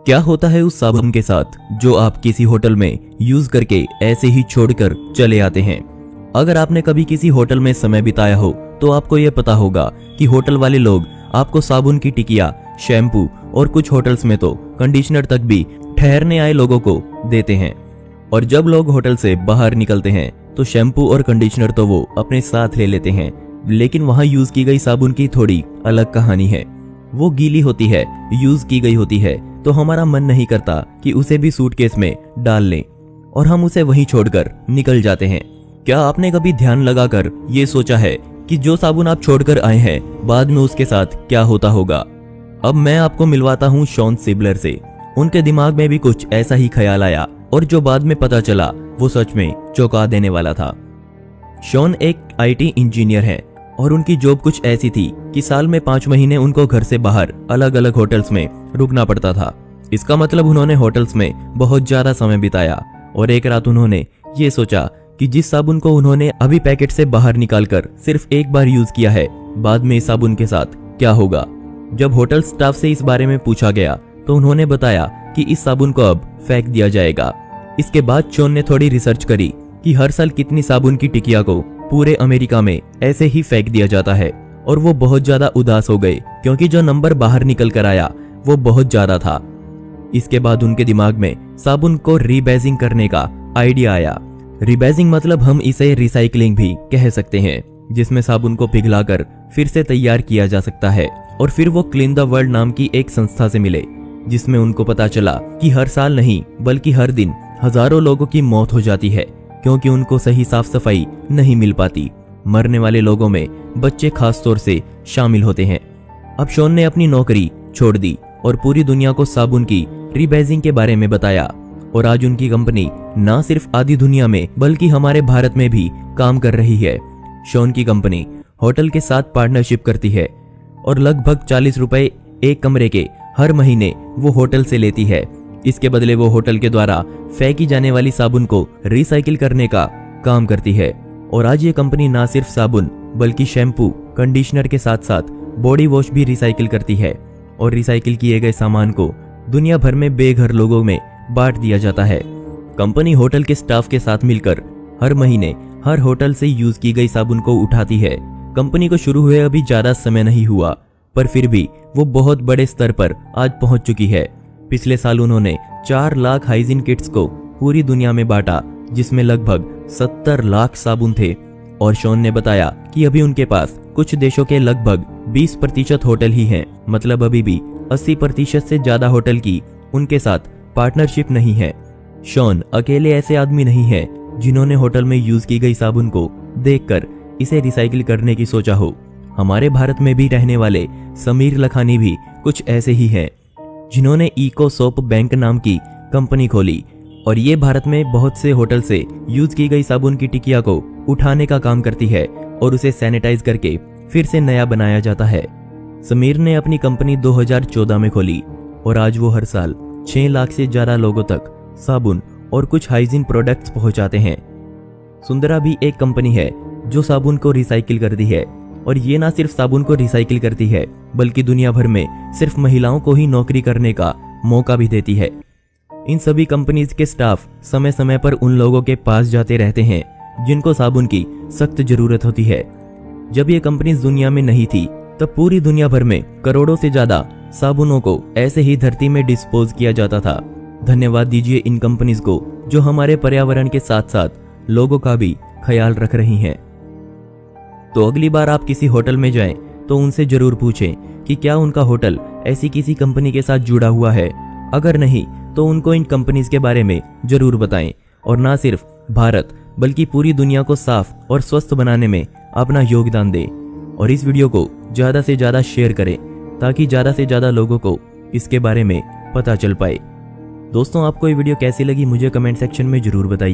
क्या होता है उस साबुन के साथ जो आप किसी होटल में यूज करके ऐसे ही छोड़कर चले आते हैं। अगर आपने कभी किसी होटल में समय बिताया हो तो आपको यह पता होगा कि होटल वाले लोग आपको साबुन की टिकिया, शैम्पू और कुछ होटल्स में तो कंडीशनर तक भी ठहरने आए लोगों को देते हैं। और जब लोग होटल से बाहर निकलते हैं तो शैम्पू और कंडीशनर तो वो अपने साथ ले लेते हैं, लेकिन वहां यूज की गई साबुन की थोड़ी अलग कहानी है। वो गीली होती है, यूज की गई होती है, तो हमारा मन नहीं करता कि उसे भी सूटकेस में डाल लें और हम उसे वहीं छोड़कर निकल जाते हैं। क्या आपने कभी ध्यान लगाकर ये सोचा है कि जो साबुन आप छोड़कर आए हैं बाद में उसके साथ क्या होता होगा? अब मैं आपको मिलवाता हूँ शॉन सिबलर से। उनके दिमाग में भी कुछ ऐसा ही ख्याल आया और जो बाद में पता चला वो सच में चौंका देने वाला था। शॉन एक IT इंजीनियर है और उनकी जॉब कुछ ऐसी थी कि साल में 5 महीने उनको घर से बाहर अलग अलग होटल्स में रुकना पड़ता था। इसका मतलब उन्होंने होटल्स में बहुत ज्यादा समय बिताया और एक रात उन्होंने ये सोचा कि जिस साबुन को उन्होंने अभी पैकेट से बाहर निकालकर सिर्फ एक बार यूज किया है, बाद में इस साबुन के साथ क्या होगा। जब होटल स्टाफ से इस बारे में पूछा गया तो उन्होंने बताया कि इस साबुन को अब फेंक दिया जाएगा। इसके बाद शॉन ने थोड़ी रिसर्च करी कि हर साल कितनी साबुन की टिकिया को पूरे अमेरिका में ऐसे ही फेंक दिया जाता है, और वो बहुत ज्यादा उदास हो गए क्योंकि जो नंबर बाहर निकल कर आया वो बहुत ज्यादा था। इसके बाद उनके दिमाग में साबुन को रीबेजिंग करने का आइडिया आया। रीबेजिंग मतलब हम इसे रिसाइकलिंग भी कह सकते हैं, जिसमें साबुन को पिघलाकर फिर से तैयार किया जा सकता है। और फिर वो क्लीन द वर्ल्ड नाम की एक संस्था से मिले, जिसमें उनको पता चला कि हर साल नहीं बल्कि हर दिन हजारों लोगों की मौत हो जाती है क्योंकि उनको सही साफ सफाई नहीं मिल पाती। मरने वाले लोगों में बच्चे खास तौर से शामिल होते हैं। अब शॉन ने अपनी नौकरी छोड़ दी और पूरी दुनिया को साबुन की रीबेजिंग के बारे में बताया, और आज उनकी कंपनी ना सिर्फ आधी दुनिया में बल्कि हमारे भारत में भी काम कर रही है। शॉन की कंपनी होटल के साथ पार्टनरशिप करती है और लगभग 40 रुपए एक कमरे के हर महीने वो होटल से लेती है। इसके बदले वो होटल के द्वारा फेंकी जाने वाली साबुन को रिसाइकिल करने का काम करती है। और आज ये कंपनी ना सिर्फ साबुन बल्कि शैम्पू, कंडीशनर के साथ साथ बॉडी वॉश भी रिसाइकिल करती है, और रिसाइकिल किए गए सामान को दुनिया भर में बेघर लोगों में बांट दिया जाता है। कंपनी होटल के स्टाफ के साथ मिलकर हर महीने हर होटल से यूज की गई साबुन को उठाती है। कंपनी को शुरू हुए अभी ज्यादा समय नहीं हुआ, पर फिर भी वो बहुत बड़े स्तर पर आज पहुंच चुकी है। पिछले साल उन्होंने 4 लाख हाइजीन किट्स को पूरी दुनिया में बांटा, जिसमें लगभग 70 लाख साबुन थे। और शॉन ने बताया कि अभी उनके पास कुछ देशों के लगभग 20% होटल ही हैं, मतलब अभी भी 80% से ज्यादा होटल की उनके साथ पार्टनरशिप नहीं है। शॉन अकेले ऐसे आदमी नहीं है जिन्होंने होटल में यूज की गई साबुन को देखकर इसे रिसाइकिल करने की सोचा हो। हमारे भारत में भी रहने वाले समीर लखानी भी कुछ ऐसे ही हैं, जिन्होंने इको सोप बैंक नाम की कंपनी खोली, और ये भारत में बहुत से होटल से यूज की गई साबुन की टिकिया को उठाने का काम करती है और उसे सैनिटाइज करके फिर से नया बनाया जाता है। समीर ने अपनी कंपनी 2014 में खोली और आज वो हर साल 6 लाख से ज्यादा लोगों तक साबुन और कुछ हाइजीन प्रोडक्ट्स पहुंचाते हैं। सुंदरा भी एक कंपनी है जो साबुन को रिसाइकिल करती है, और ये ना सिर्फ साबुन को रिसाइकिल करती है बल्कि दुनिया भर में सिर्फ महिलाओं को ही नौकरी करने का मौका भी देती है। इन सभी कंपनीज के स्टाफ समय समय पर उन लोगों के पास जाते रहते हैं जिनको साबुन की सख्त जरूरत होती है। जब ये कंपनीज दुनिया में नहीं थी तब पूरी दुनिया भर में करोड़ों से ज्यादा साबुनों को ऐसे ही धरती में डिस्पोज किया जाता था। धन्यवाद दीजिए इन कंपनीज को जो हमारे पर्यावरण के साथ साथ लोगों का भी ख्याल रख रही हैं। तो अगली बार आप किसी होटल में जाएं तो उनसे जरूर पूछें कि क्या उनका होटल ऐसी किसी कंपनी के साथ जुड़ा हुआ है। अगर नहीं तो उनको इन कंपनीज के बारे में जरूर बताएं, और ना सिर्फ भारत बल्कि पूरी दुनिया को साफ और स्वस्थ बनाने में अपना योगदान दें। और इस वीडियो को ज्यादा से ज्यादा शेयर करें ताकि ज्यादा से ज्यादा लोगों को इसके बारे में पता चल पाए। दोस्तों, आपको ये वीडियो कैसी लगी मुझे कमेंट सेक्शन में जरूर बताइए।